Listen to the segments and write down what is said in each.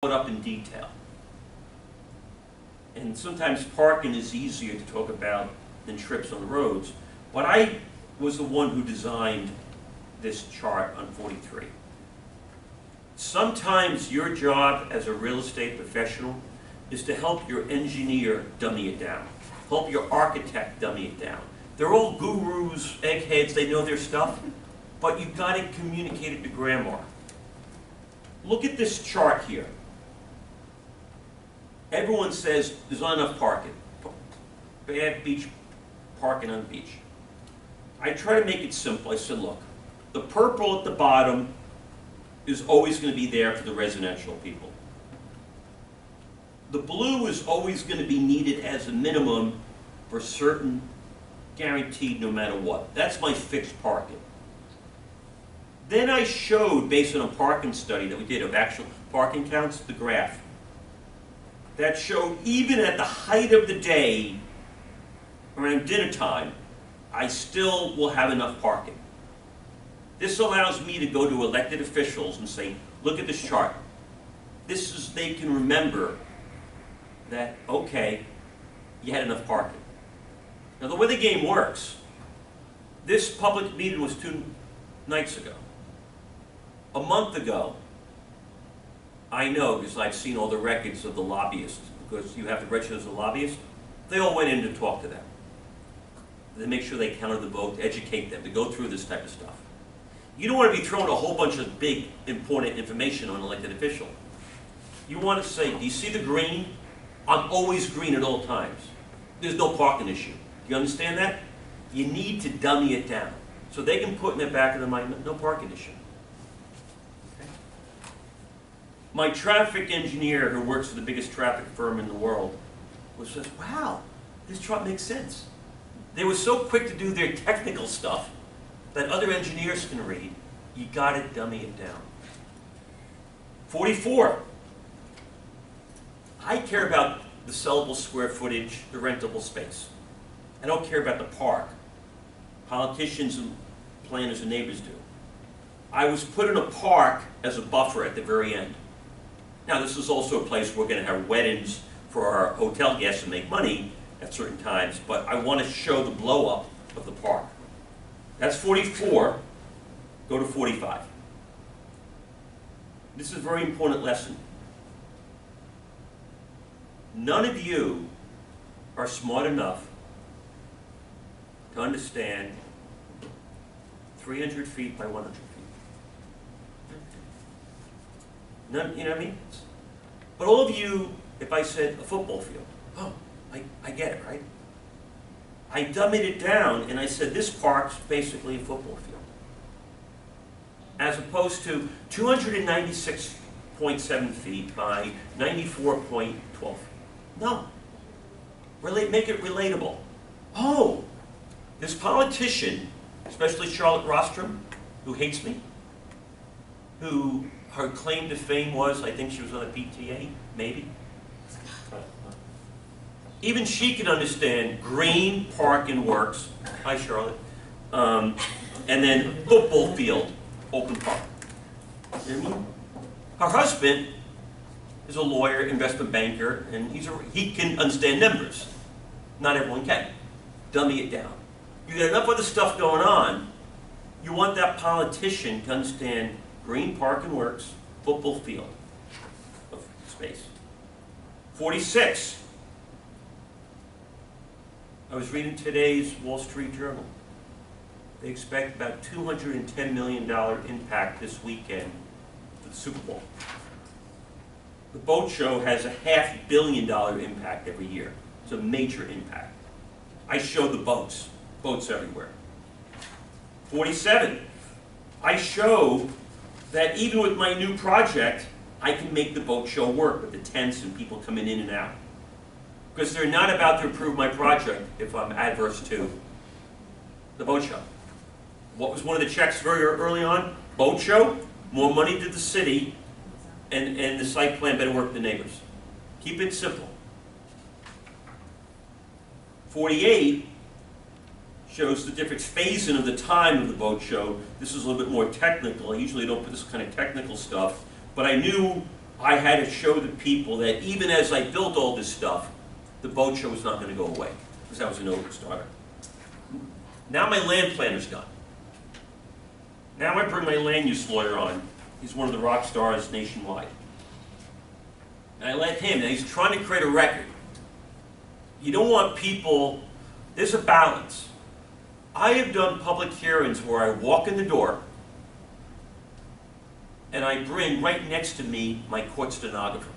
up in detail. And sometimes parking is easier to talk about than trips on the roads. But I was the one who designed this chart on 43. Sometimes your job as a real estate professional is to help your engineer dummy it down, help your architect dummy it down. They're all gurus, eggheads, they know their stuff, but you've got to communicate it to grandma. Look at this chart here. Everyone says there's not enough parking. Bad beach parking on the beach. I try to make it simple. I said, look, the purple at the bottom is always going to be there for the residential people. The blue is always going to be needed as a minimum for certain, guaranteed no matter what. That's my fixed parking. Then I showed, based on a parking study that we did of actual parking counts, the graph that showed even at the height of the day, around dinner time, I still will have enough parking. This allows me to go to elected officials and say, look at this chart. This is, they can remember that, okay, you had enough parking. Now the way the game works, this public meeting was 2 nights ago. A month ago, I know because I've seen all the records of the lobbyists, because you have to register as a lobbyist. They all went in to talk to them. They make sure they counted the vote, to educate them, to go through this type of stuff. You don't want to be throwing a whole bunch of big, important information on an elected official. You want to say, do you see the green? I'm always green at all times. There's no parking issue. Do you understand that? You need to dummy it down. So they can put in the back of their mind, no parking issue. My traffic engineer, who works for the biggest traffic firm in the world, says, wow, this chart makes sense. They were so quick to do their technical stuff that other engineers can read. You got to dummy it down. 44. I care about the sellable square footage, the rentable space. I don't care about the park. Politicians and planners and neighbors do. I was put in a park as a buffer at the very end. Now, this is also a place where we're going to have weddings for our hotel guests and make money at certain times, but I want to show the blow-up of the park. That's 44. Go to 45. This is a very important lesson. None of you are smart enough to understand 300 feet by 100 feet. None, you know what I mean? But all of you, if I said a football field, oh, I get it, right? I dummied it down and I said this park's basically a football field. As opposed to 296.7 feet by 94.12. No. Make it relatable. Oh, this politician, especially Charlotte Rostrom, who hates me, who her claim to fame was, I think she was on a PTA, maybe. Even she can understand green parking works. Hi, Charlotte. And then football field, open park. You know what I mean? Her husband is a lawyer, investment banker, and he can understand numbers. Not everyone can. Dummy it down. You got enough other stuff going on. You want that politician to understand green parking works, football field of space. 46. I was reading today's Wall Street Journal. They expect about $210 million impact this weekend for the Super Bowl. The boat show has a $500 million impact every year. It's a major impact. I show the boats everywhere. 47. I show that even with my new project, I can make the boat show work with the tents and people coming in and out. Because they're not about to approve my project if I'm adverse to the boat show. What was one of the checks very early on? Boat show, more money to the city, and the site plan better work with the neighbors. Keep it simple. 48 shows the different phasing of the time of the boat show. This is a little bit more technical. I usually don't put this kind of technical stuff, but I knew I had to show the people that even as I built all this stuff, the boat show was not going to go away, because that was an overstarter. Now my land planner's done. Now I bring my land use lawyer on. He's one of the rock stars nationwide. And I let him, and he's trying to create a record. You don't want people, there's a balance. I have done public hearings where I walk in the door, and I bring right next to me my court stenographer.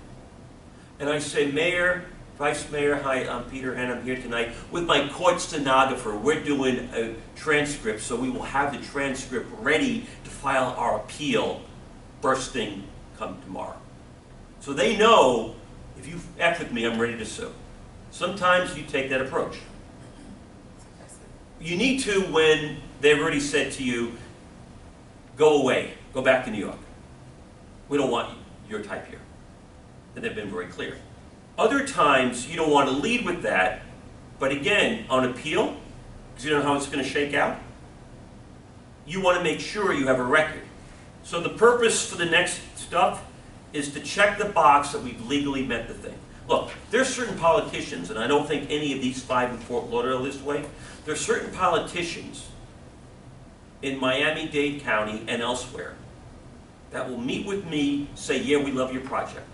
And I say, Mayor, Vice Mayor, hi, I'm Peter, and I'm here tonight with my court stenographer. We're doing a transcript, so we will have the transcript ready to file our appeal first thing come tomorrow. So they know, if you F with me, I'm ready to sue. Sometimes you take that approach. You need to when they've already said to you, go away, go back to New York. We don't want your type here. And they've been very clear. Other times, you don't want to lead with that, but again, on appeal, because you don't know how it's going to shake out, you want to make sure you have a record. So the purpose for the next stuff is to check the box that we've legally met the thing. Look, there's certain politicians, and I don't think any of these 5 in Fort Lauderdale this way, there's certain politicians in Miami-Dade County and elsewhere that will meet with me, say, yeah, we love your project.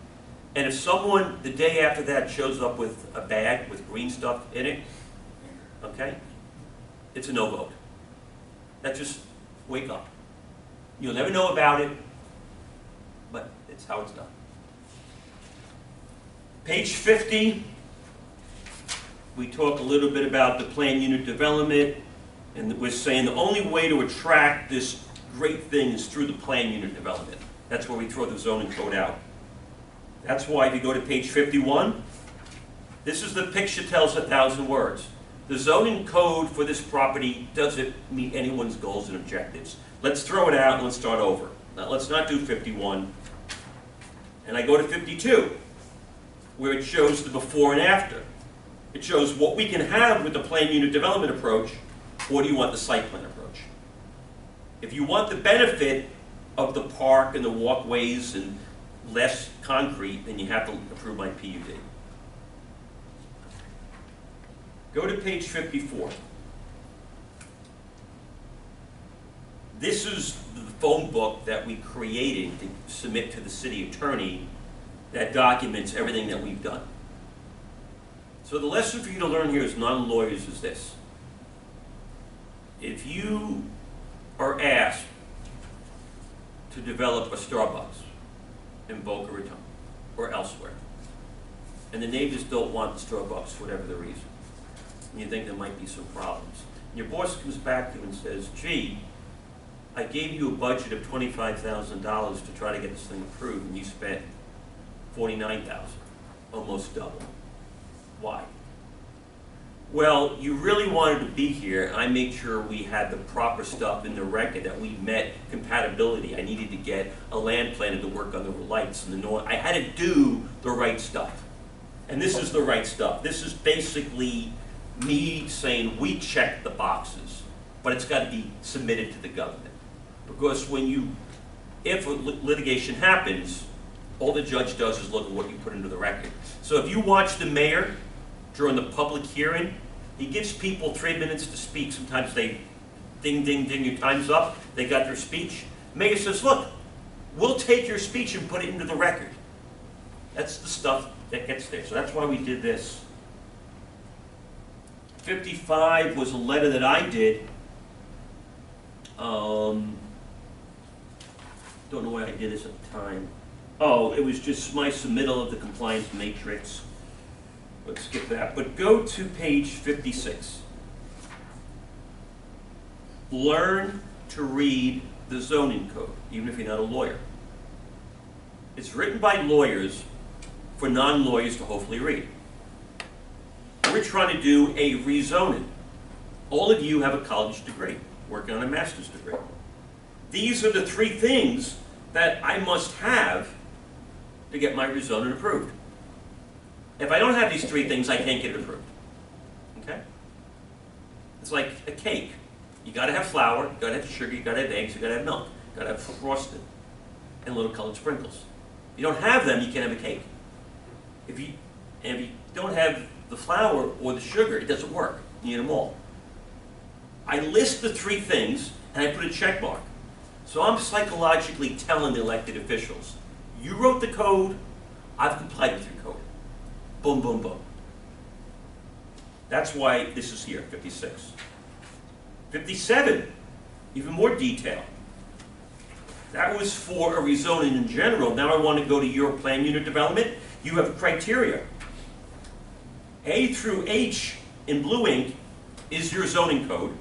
And if someone, the day after that, shows up with a bag with green stuff in it, okay, it's a no vote. That's just, wake up. You'll never know about it, but it's how it's done. Page 50, we talk a little bit about the plan unit development, and we're saying the only way to attract this great thing is through the plan unit development. That's where we throw the zoning code out. That's why if you go to page 51, this is the picture tells 1,000 words. The zoning code for this property doesn't meet anyone's goals and objectives. Let's throw it out and let's start over. Now, let's not do 51. And I go to 52, where it shows the before and after. It shows what we can have with the plan unit development approach, or do you want the site plan approach? If you want the benefit of the park and the walkways and less concrete, then you have to approve my PUD. Go to page 54. This is the phone book that we created to submit to the city attorney that documents everything that we've done. So the lesson for you to learn here as non-lawyers is this. If you are asked to develop a Starbucks in Boca Raton or elsewhere, and the neighbors don't want the Starbucks for whatever the reason, and you think there might be some problems, and your boss comes back to you and says, gee, I gave you a budget of $25,000 to try to get this thing approved, and you spent $49,000, almost double. Why? Well, you really wanted to be here. I made sure we had the proper stuff in the record, that we met compatibility. I needed to get a land planner to work on the lights and the noise. I had to do the right stuff. And this is the right stuff. This is basically me saying we checked the boxes, but it's got to be submitted to the government. Because if litigation happens, all the judge does is look at what you put into the record. So if you watch the mayor during the public hearing, he gives people 3 minutes to speak. Sometimes they ding, ding, ding, your time's up. They got their speech. Mayor says, look, we'll take your speech and put it into the record. That's the stuff that gets there. So that's why we did this. 55 was a letter that I did. Don't know why I did this at the time. Oh, it was just my submittal of the compliance matrix. Let's skip that. But go to page 56. Learn to read the zoning code, even if you're not a lawyer. It's written by lawyers for non-lawyers to hopefully read. We're trying to do a rezoning. All of you have a college degree, working on a master's degree. These are the 3 things that I must have to get my rezoning approved. If I don't have these 3 things, I can't get it approved. Okay? It's like a cake. You gotta have flour, you gotta have sugar, you gotta have eggs, you gotta have milk, you gotta have frosting, and little colored sprinkles. If You don't have them, you can't have a cake. If you don't have the flour or the sugar, it doesn't work. You need them all. I list the three things, and I put a check mark. So I'm psychologically telling the elected officials, you wrote the code, I've complied with your code. Boom, boom, boom. That's why this is here, 56. 57, even more detail. That was for a rezoning in general. Now I want to go to your plan unit development. You have criteria. A through H in blue ink is your zoning code.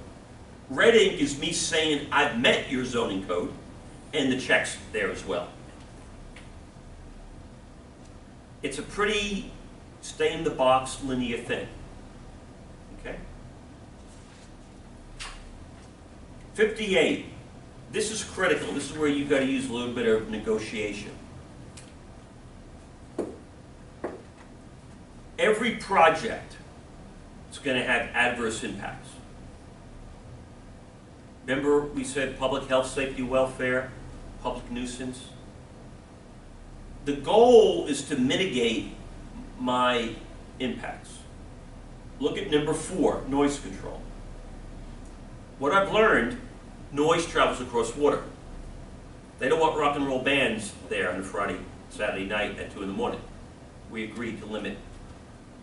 Red ink is me saying I've met your zoning code, and the check's there as well. It's a pretty stay-in-the-box linear thing. Okay? 58. This is critical. This is where you've got to use a little bit of negotiation. Every project is going to have adverse impacts. Remember we said public health, safety, welfare, public nuisance? The goal is to mitigate my impacts. Look at number 4, noise control. What I've learned, noise travels across water. They don't want rock and roll bands there on a Friday, Saturday night at 2 in the morning. We agreed to limit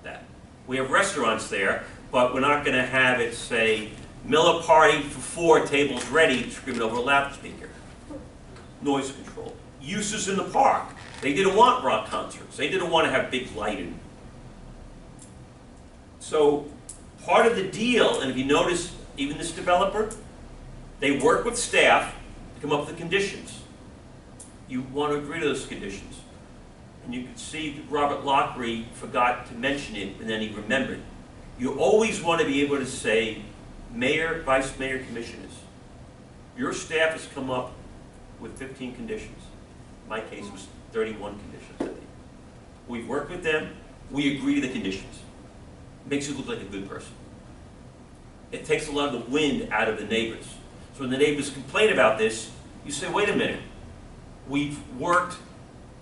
that. We have restaurants there, but we're not going to have it say, Miller party for 4, tables ready, screaming over a loudspeaker. Noise control. Uses in the park. They didn't want rock concerts. They didn't want to have big lighting. So part of the deal, and if you notice, even this developer, they work with staff to come up with the conditions. You want to agree to those conditions. And you can see that Robert Lockery forgot to mention it, and then he remembered. You always want to be able to say, Mayor, Vice Mayor, Commissioners, your staff has come up with 15 conditions. My case was 31 conditions, I think. We've worked with them. We agree to the conditions. It makes you look like a good person. It takes a lot of the wind out of the neighbors. So when the neighbors complain about this, you say, wait a minute. We've worked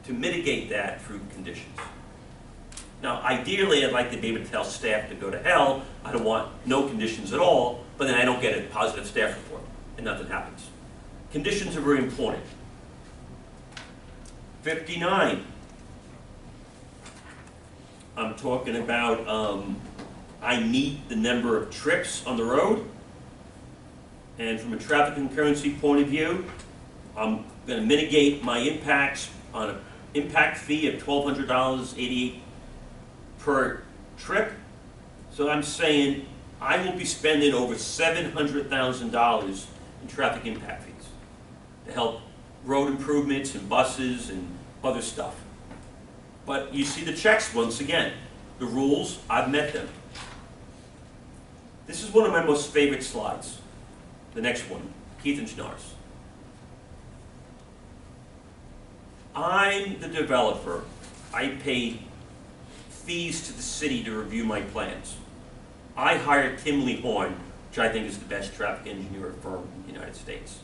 to mitigate that through conditions. Now, ideally, I'd like to be able to tell staff to go to hell. I don't want no conditions at all, but then I don't get a positive staff report, and nothing happens. Conditions are very important. 59. I'm talking about I meet the number of trips on the road, and from a traffic concurrency point of view, I'm going to mitigate my impacts on an impact fee of $1,200.88 per trip. So I'm saying I will be spending over $700,000 in traffic impact fees to help road improvements and buses and other stuff. But you see the checks once again. The rules, I've met them. This is one of my most favorite slides. The next one, Keith and Schnars. I'm the developer. I pay fees to the city to review my plans. I hired Tim Lee Horn, which I think is the best traffic engineer firm in the United States.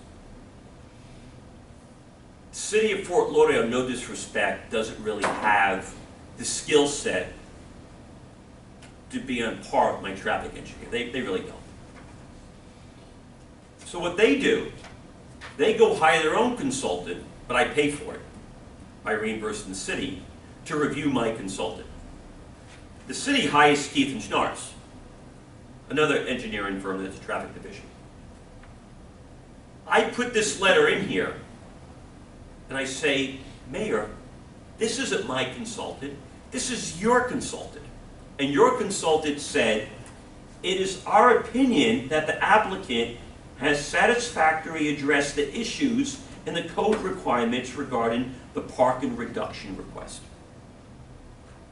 The city of Fort Lauderdale, no disrespect, doesn't really have the skill set to be on par with my traffic engineer. They really don't. So what they do, they go hire their own consultant, but I pay for it by reimbursing the city to review my consultant. The city hires Keith and Schnars, another engineering firm that's a traffic division. I put this letter in here, and I say, Mayor, this isn't my consultant, this is your consultant. And your consultant said, it is our opinion that the applicant has satisfactorily addressed the issues and the code requirements regarding the parking reduction request.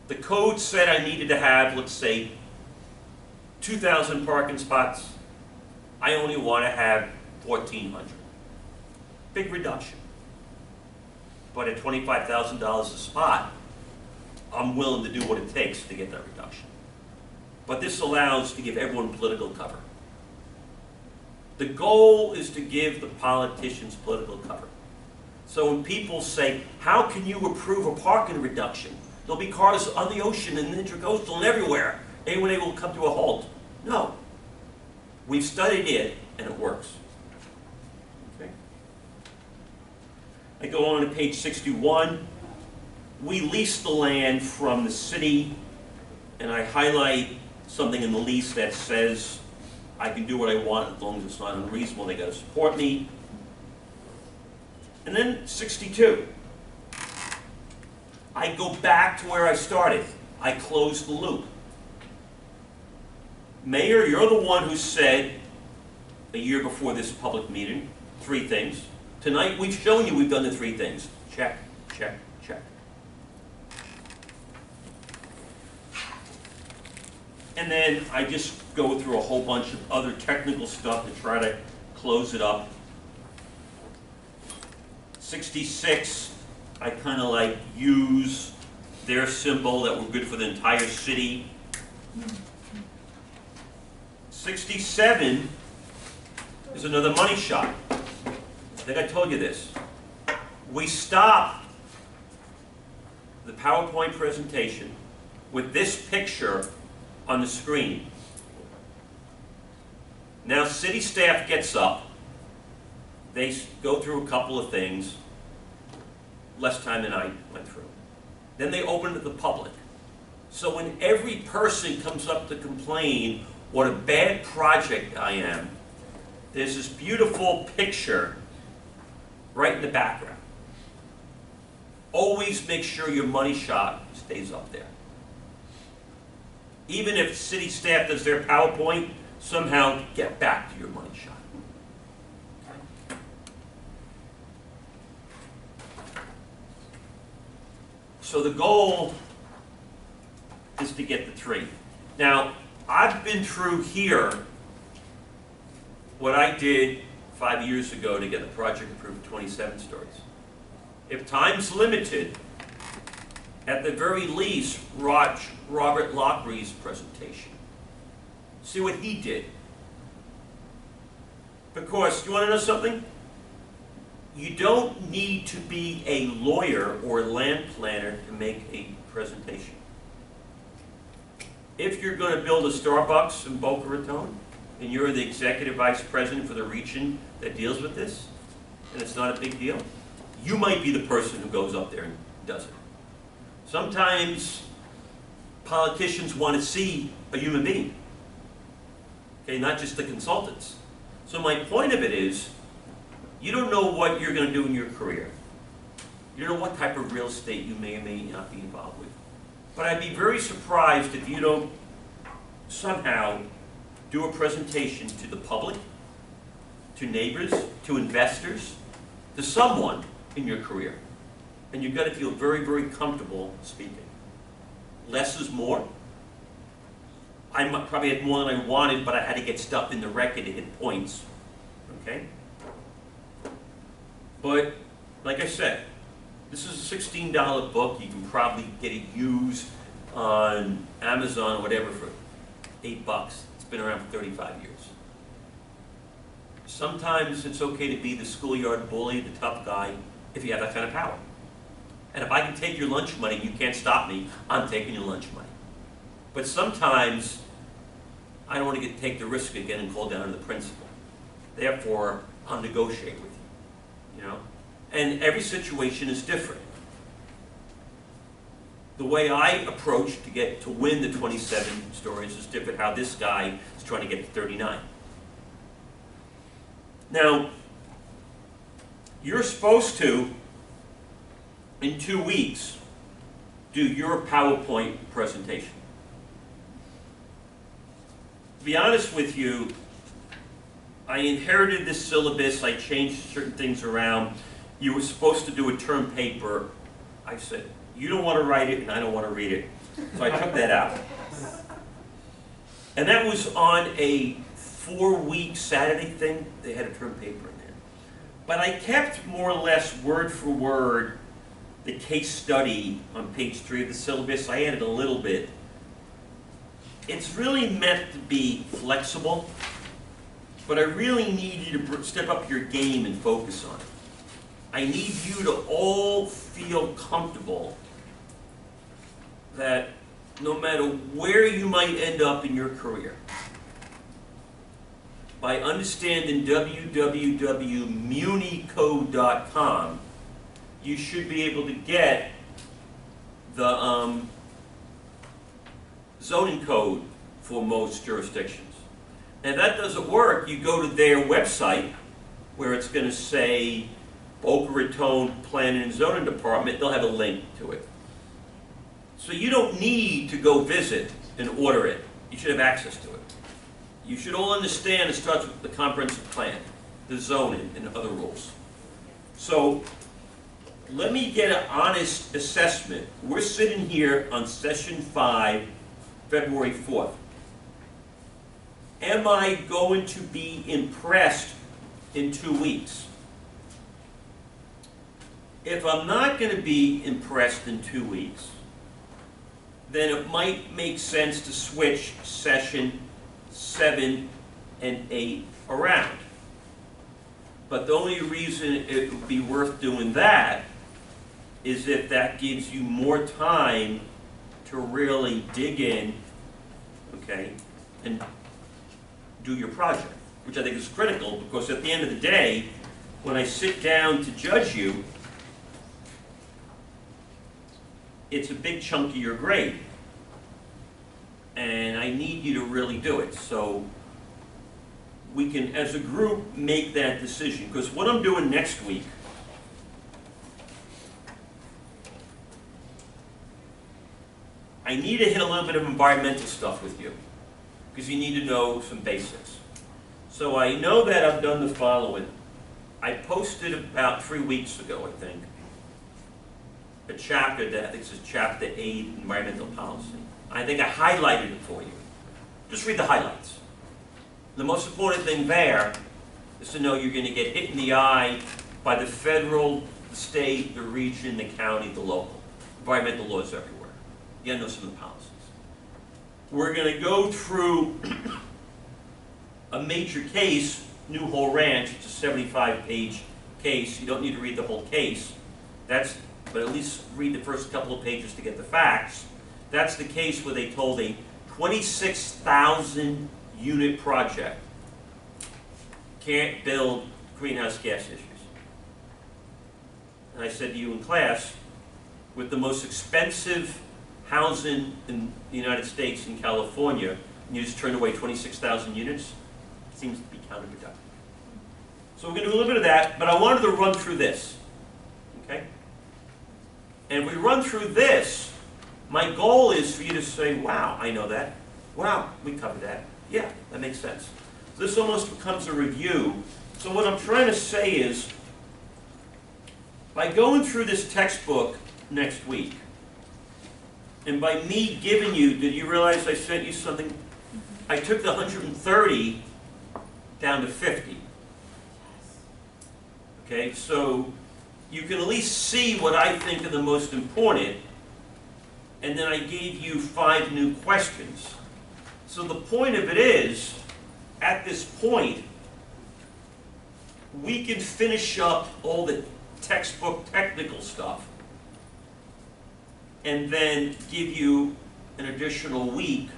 The code said I needed to have, let's say, 2,000 parking spots. I only want to have 1,400. Big reduction. But at $25,000 a spot, I'm willing to do what it takes to get that reduction. But this allows to give everyone political cover. The goal is to give the politicians political cover. So when people say, how can you approve a parking reduction? There'll be cars on the ocean and intracoastal and everywhere. Anyone able to come to a halt? No. We've studied it, and it works. Okay. I go on to page 61. We lease the land from the city, and I highlight something in the lease that says I can do what I want as long as it's not unreasonable. They got to support me. And then 62. I go back to where I started. I close the loop. Mayor, you're the one who said a year before this public meeting 3 things. Tonight we've shown you we've done the 3 things. Check, check, check. And then I just go through a whole bunch of other technical stuff to try to close it up. 66, I kind of like use their symbol that we're good for the entire city. 67 is another money shot. I think I told you this. We stop the PowerPoint presentation with this picture on the screen. Now city staff gets up. They go through a couple of things, less time than I went through. Then they open it to the public. So when every person comes up to complain what a bad project I am, there's this beautiful picture right in the background. Always make sure your money shot stays up there. Even if city staff does their PowerPoint, somehow get back to your money shot. So the goal is to get the 3. Now, I've been through here what I did 5 years ago to get the project approved for 27 stories. If time's limited, at the very least, watch Robert Lockree's presentation. See what he did. Because, you want to know something? You don't need to be a lawyer or a land planner to make a presentation. If you're going to build a Starbucks in Boca Raton, and you're the executive vice president for the region that deals with this, and it's not a big deal, you might be the person who goes up there and does it. Sometimes politicians want to see a human being, okay, not just the consultants. So my point of it is, you don't know what you're going to do in your career. You don't know what type of real estate you may or may not be involved with. But I'd be very surprised if you don't somehow do a presentation to the public, to neighbors, to investors, to someone in your career. And you've got to feel very, very comfortable speaking. Less is more. I probably had more than I wanted, but I had to get stuff in the record to hit points. Okay? But, like I said, this is a $16 book. You can probably get it used on Amazon or whatever for $8. It's been around for 35 years. Sometimes it's okay to be the schoolyard bully, the tough guy, if you have that kind of power. And if I can take your lunch money and you can't stop me, I'm taking your lunch money. But sometimes I don't want to take the risk of getting called down to the principal. Therefore, I'll negotiate with you. You know? And every situation is different. The way I approach to win the 27 stories is different how this guy is trying to get to 39. Now, you're supposed to, in 2 weeks, do your PowerPoint presentation. To be honest with you, I inherited this syllabus, I changed certain things around. You were supposed to do a term paper. I said, you don't want to write it and I don't want to read it. So I took that out. And that was on a 4-week Saturday thing. They had a term paper in there. But I kept more or less word for word the case study on page 3 of the syllabus. I added a little bit. It's really meant to be flexible, but I really need you to step up your game and focus on it. I need you to all feel comfortable that no matter where you might end up in your career, by understanding www.municode.com, you should be able to get the zoning code for most jurisdictions. And if that doesn't work, you go to their website where it's going to say Boca Raton Planning and Zoning Department. They'll have a link to it. So you don't need to go visit and order it. You should have access to it. You should all understand it starts with the comprehensive plan, the zoning, and other rules. So let me get an honest assessment. We're sitting here on session 5, February 4th. Am I going to be impressed in 2 weeks? If I'm not going to be impressed in 2 weeks, then it might make sense to switch session 7 and 8 around. But the only reason it would be worth doing that is if that gives you more time to really dig in, okay, and do your project, which I think is critical, because at the end of the day, when I sit down to judge you, it's a big chunk of your grade. And I need you to really do it. So we can, as a group, make that decision. Because what I'm doing next week, I need to hit a little bit of environmental stuff with you, because you need to know some basics. So I know that I've done the following. I posted about 3 weeks ago, I think, a chapter that I think is chapter 8, environmental policy. I think I highlighted it for you. Just read the highlights. The most important thing there is to know you're going to get hit in the eye by the federal, the state, the region, the county, the local. Environmental laws everywhere. You got to know some of the policies. We're going to go through a major case, New Hole Ranch. It's a 75-page case. You don't need to read the whole case. But at least read the first couple of pages to get the facts. That's the case where they told a 26,000 unit project can't build greenhouse gas issues. And I said to you in class, with the most expensive housing in the United States in California, and you just turned away 26,000 units, it seems to be counterproductive. So we're going to do a little bit of that, but I wanted to run through this. Okay? And if we run through this, my goal is for you to say, wow, I know that. Wow, we covered that. Yeah, that makes sense. So this almost becomes a review. So what I'm trying to say is, by going through this textbook next week, and by me giving you, did you realize I sent you something? I took the 130 down to 50. Okay, so you can at least see what I think are the most important. And then I gave you 5 new questions. So the point of it is, at this point, we can finish up all the textbook technical stuff and then give you an additional week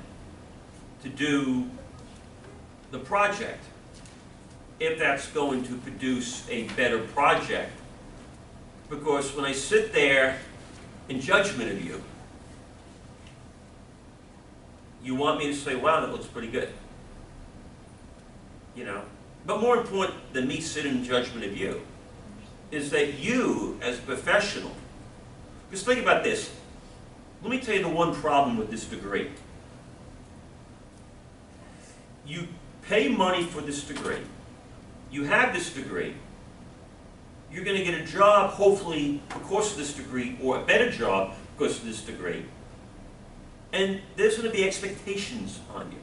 to do the project, if that's going to produce a better project. Because when I sit there in judgment of you, you want me to say, wow, that looks pretty good. You know? But more important than me sitting in judgment of you is that you, as a professional, because think about this. Let me tell you the one problem with this degree. You pay money for this degree. You have this degree. You're going to get a job, hopefully, because of this degree, or a better job because of this degree. And there's going to be expectations on you.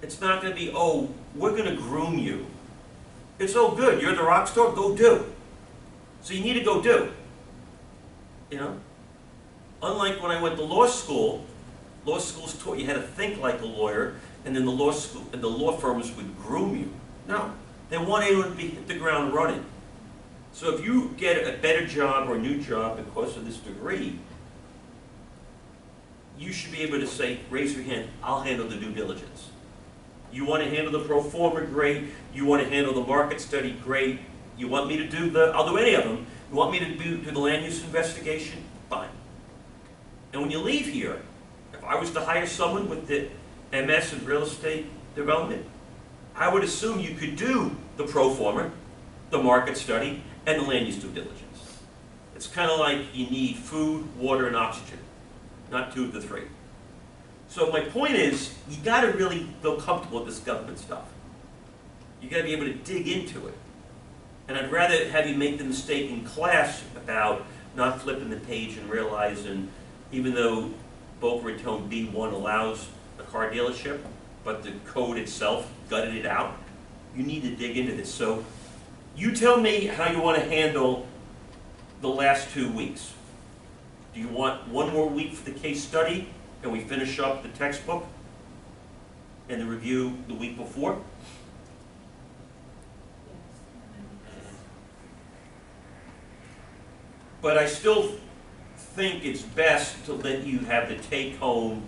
It's not going to be, oh, we're going to groom you. It's, oh, good, you're the rock star, go do. So you need to go do. You know? Unlike when I went to law schools taught you how to think like a lawyer, and then the law school and the law firms would groom you. No, they wanted you to hit the ground running. So if you get a better job or a new job because of this degree, you should be able to say, raise your hand, I'll handle the due diligence. You want to handle the pro forma, great. You want to handle the market study, great. You want me to do I'll do any of them. You want me to do the land use investigation, fine. And when you leave here, if I was to hire someone with the MS in real estate development, I would assume you could do the pro forma, the market study, and the land use due diligence. It's kind of like you need food, water, and oxygen, not two of the three. So my point is, you got to really feel comfortable with this government stuff. You got to be able to dig into it. And I'd rather have you make the mistake in class about not flipping the page and realizing, even though Boca Raton B1 allows a car dealership, but the code itself gutted it out, you need to dig into this. So you tell me how you want to handle the last 2 weeks. Do you want one more week for the case study, and we finish up the textbook and the review the week before? But I still think it's best to let you have the take-home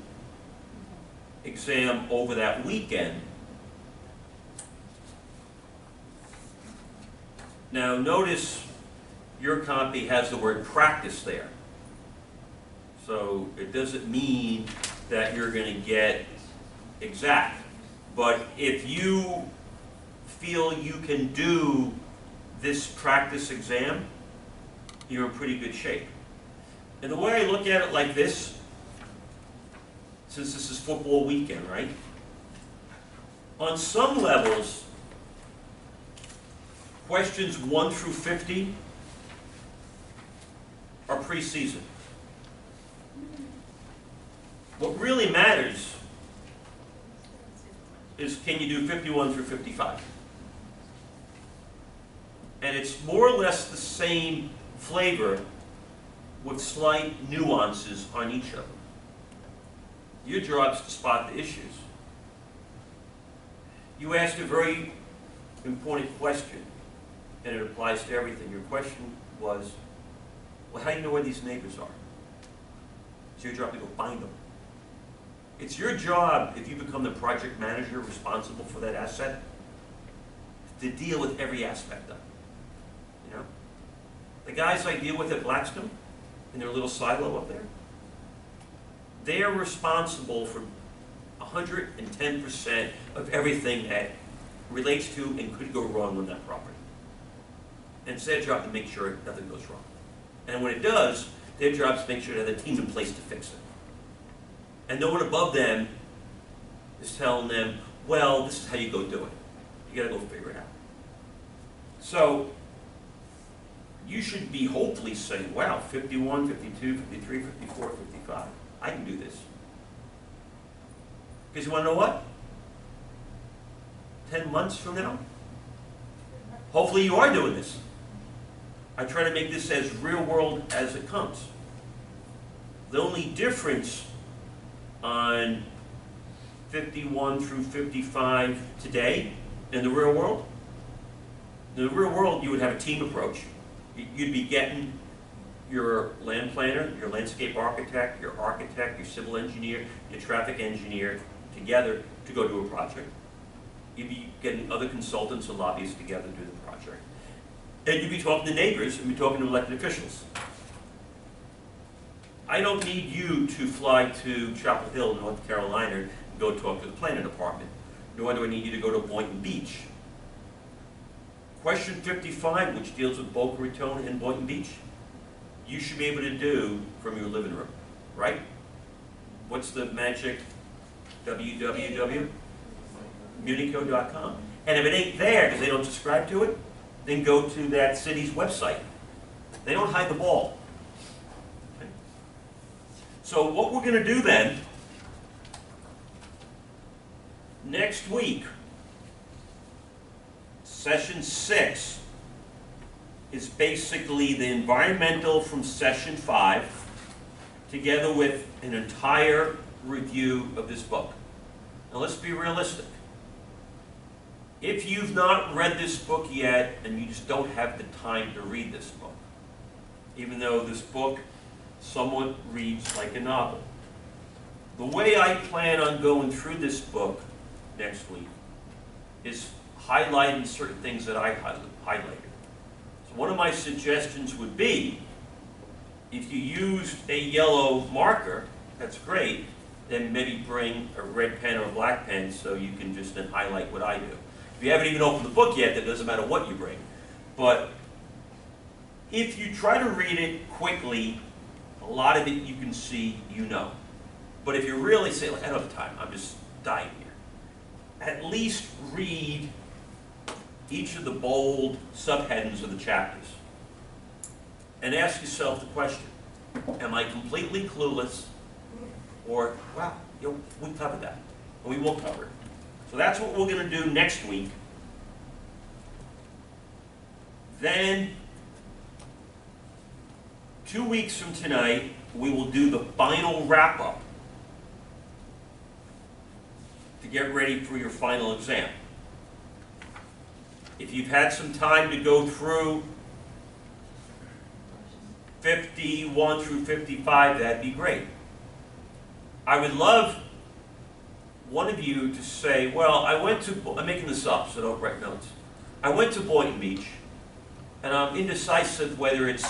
exam over that weekend. Now notice your copy has the word practice there. So it doesn't mean that you're going to get exact. But if you feel you can do this practice exam, you're in pretty good shape. And the way I look at it like this, since this is football weekend, right? On some levels, questions 1 through 50 are preseason. What really matters is, can you do 51 through 55? And it's more or less the same flavor with slight nuances on each of them. Your job is to spot the issues. You asked a very important question, and it applies to everything. Your question was, well, how do you know where these neighbors are? It's your job to go find them. It's your job, if you become the project manager responsible for that asset, to deal with every aspect of it. You know? The guys I deal with at Blackstone, in their little silo up there, they are responsible for 110% of everything that relates to and could go wrong on that property. And it's their job to make sure nothing goes wrong. And when it does, their job is to make sure they have a team in place to fix it. And no one above them is telling them, well, this is how you go do it. You gotta go figure it out. So, you should be hopefully saying, wow, 51, 52, 53, 54, 55. I can do this. Because you want to know what? 10 months from now, hopefully you are doing this. I try to make this as real world as it comes. The only difference on 51 through 55 today in the real world, you would have a team approach. You'd be getting your land planner, your landscape architect, your civil engineer, your traffic engineer together to go do a project. You'd be getting other consultants and lobbyists together to do the project. And you'd be talking to neighbors and be talking to elected officials. I don't need you to fly to Chapel Hill, North Carolina, and go talk to the planning department. Nor do I need you to go to Boynton Beach. Question 55, which deals with Boca Raton and Boynton Beach, you should be able to do from your living room, right? What's the magic? www.munico.com. And if it ain't there because they don't subscribe to it, then go to that city's website. They don't hide the ball. Okay? So what we're going to do then, next week, Session 6 is basically the environmental from Session 5, together with an entire review of this book. Now let's be realistic. If you've not read this book yet, and you just don't have the time to read this book, even though this book somewhat reads like a novel, the way I plan on going through this book next week is highlighting certain things that I highlighted. So one of my suggestions would be, if you used a yellow marker, that's great, then maybe bring a red pen or a black pen so you can just then highlight what I do. If you haven't even opened the book yet, that doesn't matter what you bring. But if you try to read it quickly, a lot of it you can see, you know. But if you really say, like, I don't have time, I'm just dying here, at least read each of the bold subheadings of the chapters and ask yourself the question, am I completely clueless? Or, wow, you know, we covered that, and we will cover it. So that's what we're going to do next week. Then, 2 weeks from tonight, we will do the final wrap-up to get ready for your final exam. If you've had some time to go through 51 through 55, that'd be great. I would love one of you to say, well, I'm making this up, so don't write notes. I went to Boynton Beach, and I'm indecisive whether it's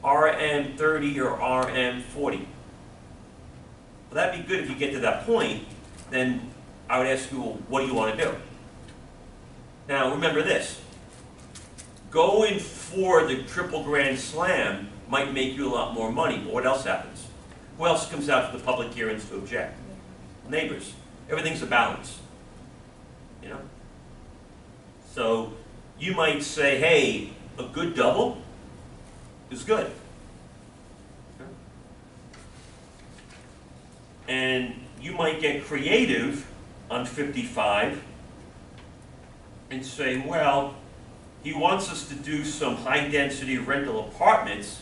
RM 30 or RM 40. Well, that'd be good if you get to that point. Then I would ask you, well, what do you want to do? Now, remember this. Going for the Triple Grand Slam might make you a lot more money, but what else happens? Who else comes out to the public hearings to object? Neighbors. Everything's a balance, you know? So you might say, hey, a good double is good. And you might get creative on 55 and say, well, he wants us to do some high-density rental apartments,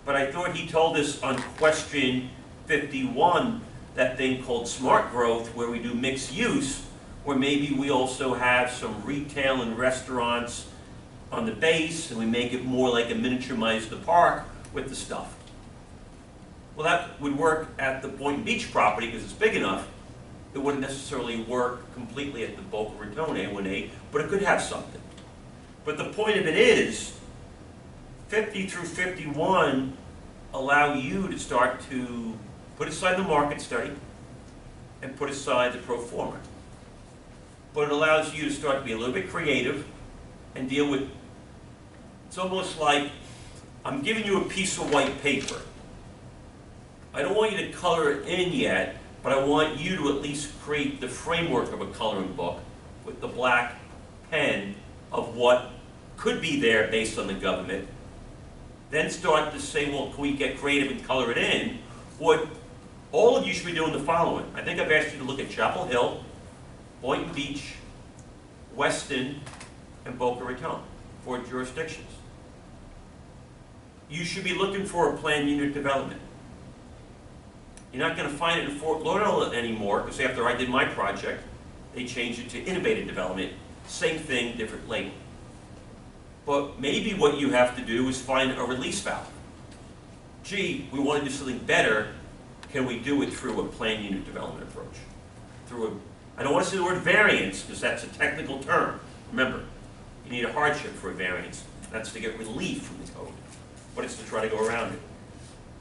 but I thought he told us on question 51 that thing called smart growth, where we do mixed use, where maybe we also have some retail and restaurants on the base, and we make it more like a miniature Mazda Park with the stuff. Well, that would work at the Boynton Beach property because it's big enough. It wouldn't necessarily work completely at the Boca Raton A1A, but it could have something. But the point of it is, 50 through 51 allow you to start to put aside the market study and put aside the pro forma. But it allows you to start to be a little bit creative and deal with, it's almost like I'm giving you a piece of white paper. I don't want you to color it in yet, but I want you to at least create the framework of a coloring book with the black pen of what could be there based on the government. Then start to say, well, can we get creative and color it in? What all of you should be doing the following. I think I've asked you to look at Chapel Hill, Boynton Beach, Weston, and Boca Raton, 4 jurisdictions. You should be looking for a planned unit development. You're not going to find it in Fort Lauderdale anymore, because after I did my project, they changed it to innovative development. Same thing, different label. But maybe what you have to do is find a release valve. Gee, we want to do something better. Can we do it through a planned unit development approach? I don't want to say the word variance, because that's a technical term. Remember, you need a hardship for a variance. That's to get relief from the code, but it's to try to go around it.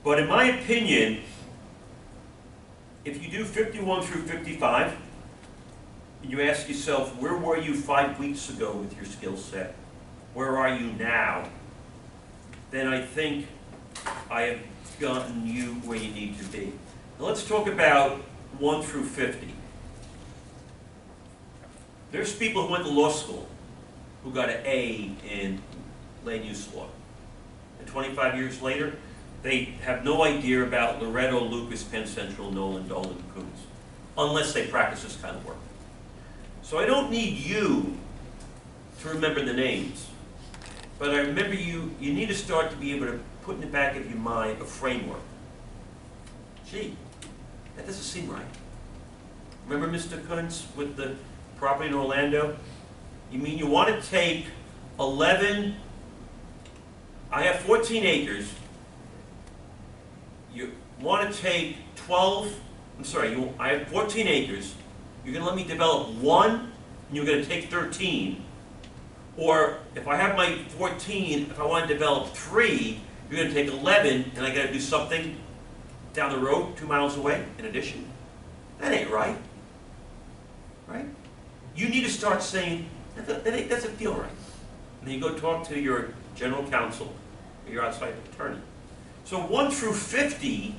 But in my opinion, if you do 51 through 55, and you ask yourself, where were you 5 weeks ago with your skill set? Where are you now? Then I think I have gotten you where you need to be. Now let's talk about 1 through 50. There's people who went to law school who got an A in land use law. And 25 years later, they have no idea about Loretto, Lucas, Penn Central, Nolan, Dolan, Coons, unless they practice this kind of work. So I don't need you to remember the names, but I remember you need to start to be able to put in the back of your mind a framework. Gee, that doesn't seem right. Remember Mr. Kuntz with the property in Orlando? You mean you want to take 11, I have 14 acres. You want to take 12, I'm sorry, I have 14 acres. You're going to let me develop 1, and you're going to take 13. Or if I have my 14, if I want to develop 3, you're going to take 11, and I got to do something down the road 2 miles away in addition. That ain't right. Right? You need to start saying, that doesn't feel right. And then you go talk to your general counsel or your outside attorney. So 1 through 50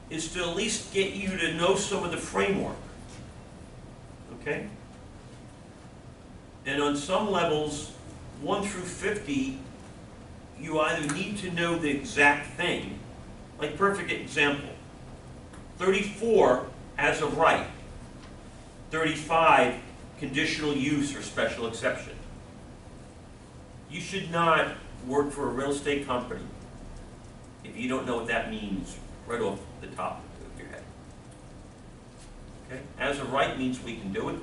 is to at least get you to know some of the framework. Okay? And on some levels, 1 through 50, you either need to know the exact thing, like perfect example, 34 as of right, 35 conditional use or special exception. You should not work for a real estate company if you don't know what that means right off the top of your head. Okay? As of right means we can do it.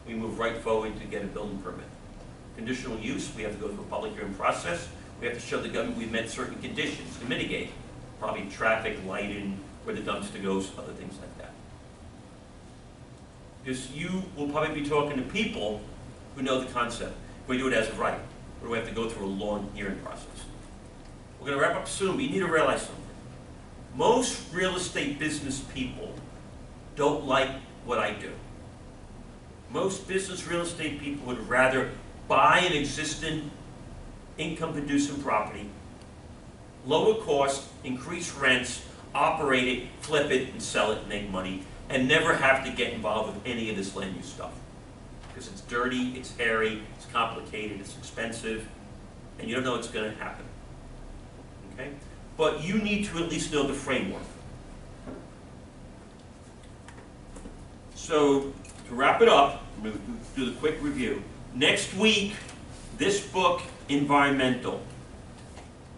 We move right forward to get a building permit. Conditional use, we have to go through a public hearing process. We have to show the government we've met certain conditions to mitigate, probably traffic, lighting, where the dumpster goes, other things like that. Because you will probably be talking to people who know the concept. We do it as of right, or do we have to go through a long hearing process? We're going to wrap up soon, but you need to realize something. Most real estate business people don't like what I do. Most business real estate people would rather buy an existing income-producing property, lower cost, increase rents, operate it, flip it, and sell it and make money, and never have to get involved with any of this land use stuff. Because it's dirty, it's hairy, it's complicated, it's expensive, and you don't know what's going to happen. Okay? But you need to at least know the framework. So, to wrap it up, I'm going to do the quick review. Next week, this book, Environmental.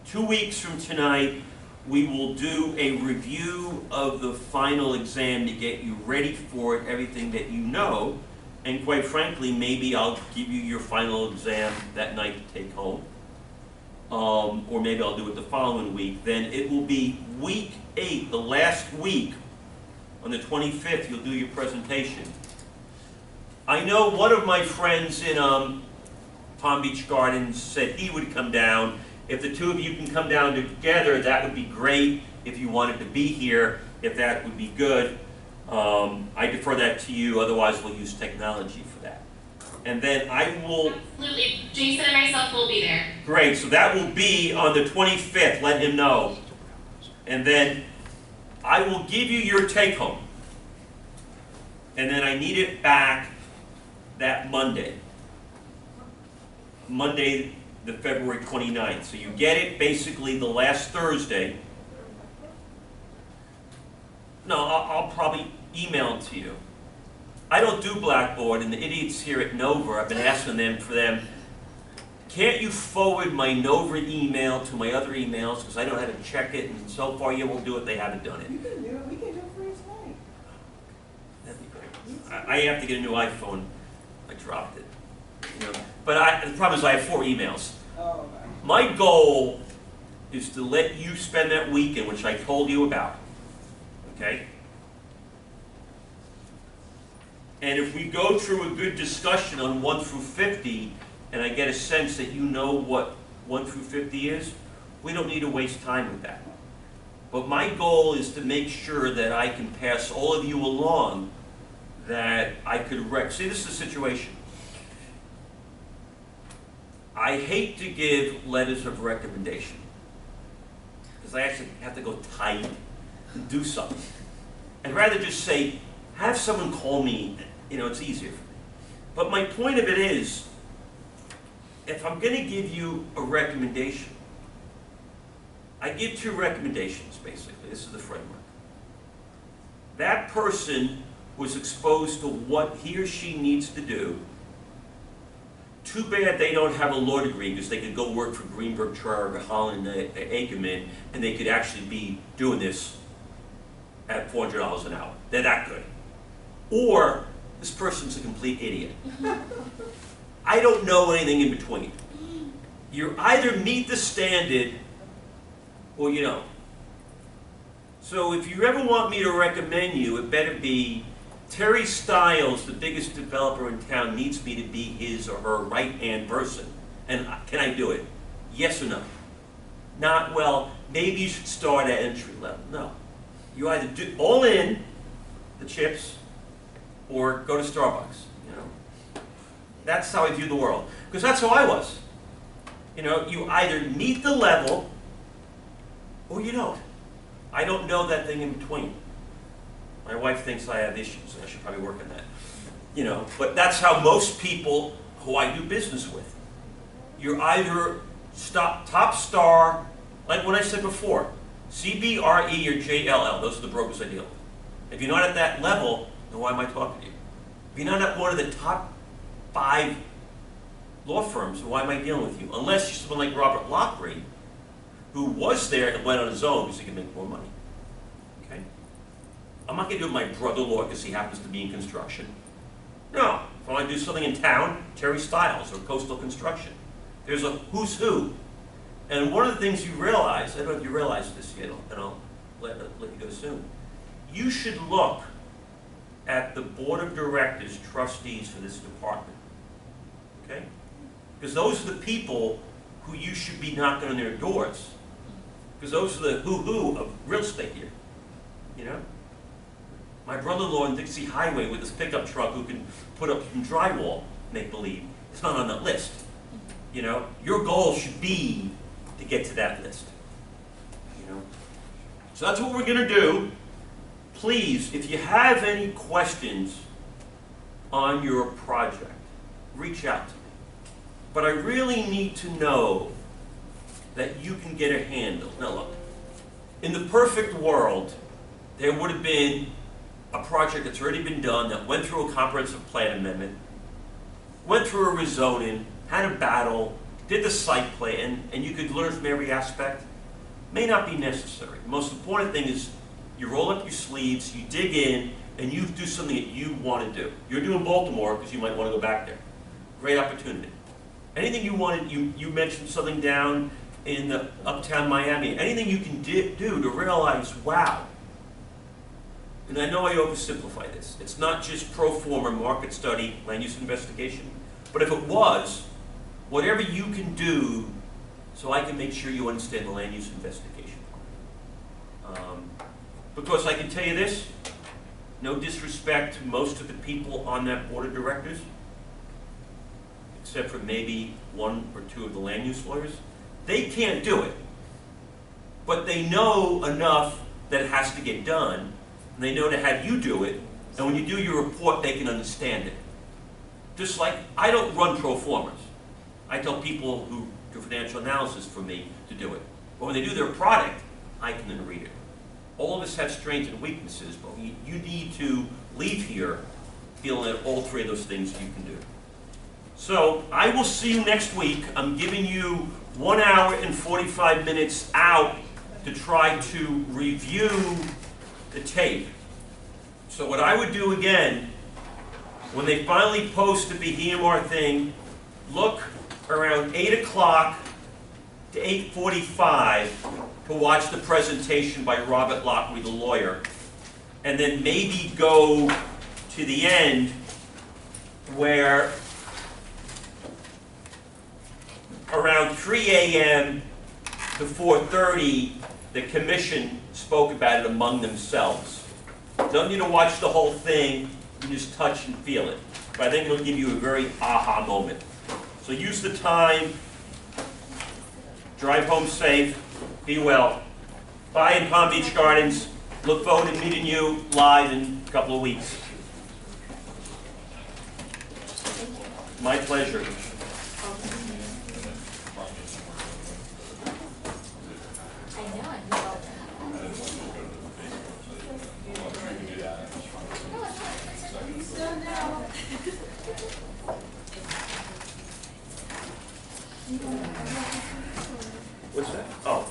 2 weeks from tonight, we will do a review of the final exam to get you ready for it, everything that you know. And quite frankly, maybe I'll give you your final exam that night to take home. Or maybe I'll do it the following week. Then it will be week 8, the last week. On the 25th, you'll do your presentation. I know one of my friends in Palm Beach Gardens said he would come down. If the two of you can come down together, that would be great. If you wanted to be here, if that would be good. I defer that to you, otherwise we'll use technology for that. And then I will... Absolutely. Jason and myself will be there. Great, so that will be on the 25th, let him know. And then I will give you your take-home. And then I need it back that Monday. Monday, the February 29th. So you get it basically the last Thursday. No, I'll probably email it to you. I don't do Blackboard, and the idiots here at Nova, I've been asking them for them. Can't you forward my Nova email to my other emails, because I don't know how to check it, and so far you won't do it, they haven't done it. You can do it. We can do it for you tonight. That'd be great. I have to get a new iPhone. I dropped it. You know? But the problem is I have 4 emails. Oh, okay. My goal is to let you spend that weekend, which I told you about. Okay? And if we go through a good discussion on 1 through 50, and I get a sense that you know what 1 through 50 is, we don't need to waste time with that. But my goal is to make sure that I can pass all of you along that I could see, this is the situation. I hate to give letters of recommendation, because I actually have to go type and do something. I'd rather just say, have someone call me, you know, it's easier for me. But my point of it is, if I'm going to give you a recommendation, I give 2 recommendations, basically. This is the framework. That person was exposed to what he or she needs to do. Too bad they don't have a law degree, because they could go work for Greenberg Traurig or Holland Ackerman, and they could actually be doing this at $400 an hour. They're that good. Or this person's a complete idiot. I don't know anything in between. You either meet the standard or you don't. So if you ever want me to recommend you, it better be Terry Stiles, the biggest developer in town, needs me to be his or her right-hand person. And can I do it? Yes or no? Not, well, maybe you should start at entry level. No. You either do all in, the chips, or go to Starbucks, you know. That's how I view the world. Because that's how I was. You know, you either meet the level, or you don't. I don't know that thing in between. My wife thinks I have issues, and I should probably work on that. You know, but that's how most people who I do business with. You're either top star, like what I said before, CB, RE, or JLL. Those are the brokers I deal with. If you're not at that level, then why am I talking to you? If you're not at one of the top 5 law firms, then why am I dealing with you? Unless you're someone like Robert Lockery, who was there and went on his own because he could make more money. Okay? I'm not going to do it with my brother-in-law because he happens to be in construction. No. If I want to do something in town, Terry Stiles or Coastal Construction. There's a who's who. And one of the things you realize, I don't know if you realize this yet, and I'll let you go soon. You should look at the board of directors, trustees for this department. Okay? Because those are the people who you should be knocking on their doors. Because those are the who of real estate here. You know? My brother-in-law in Dixie Highway with his pickup truck who can put up some drywall, make believe. It's not on that list. You know? Your goal should be to get to that list. You know? So that's what we're going to do. Please, if you have any questions on your project, reach out to me. But I really need to know that you can get a handle. Now look, in the perfect world, there would have been a project that's already been done that went through a comprehensive plan amendment, went through a rezoning, had a battle, did the site plan, and you could learn from every aspect. May not be necessary. The most important thing is you roll up your sleeves, you dig in, and you do something that you want to do. You're doing Baltimore because you might want to go back there. Great opportunity. Anything you wanted, you mentioned something down in the uptown Miami, anything you can do to realize, wow. And I know I oversimplify this. It's not just pro forma market study, land use investigation, but if it was, whatever you can do so I can make sure you understand the land use investigation. Because I can tell you this, no disrespect to most of the people on that board of directors, except for maybe 1 or 2 of the land use lawyers, they can't do it. But they know enough that it has to get done, and they know to have you do it, and when you do your report, they can understand it. Just like, I don't run pro formas. I tell people who do financial analysis for me to do it. But when they do their product, I can then read it. All of us have strengths and weaknesses, but you need to leave here feeling that all 3 of those things you can do. So I will see you next week. I'm giving you 1 hour and 45 minutes out to try to review the tape. So what I would do again, when they finally post the BHMR thing, look around 8 o'clock to 8:45 to watch the presentation by Robert Lockery, the lawyer, and then maybe go to the end where around 3 a.m. to 4:30, the commission spoke about it among themselves. Don't need to watch the whole thing, you just touch and feel it. But I think it'll give you a very aha moment. So use the time, drive home safe, be well. Bye in Palm Beach Gardens. Look forward to meeting you live in a couple of weeks. My pleasure. What's that? Oh.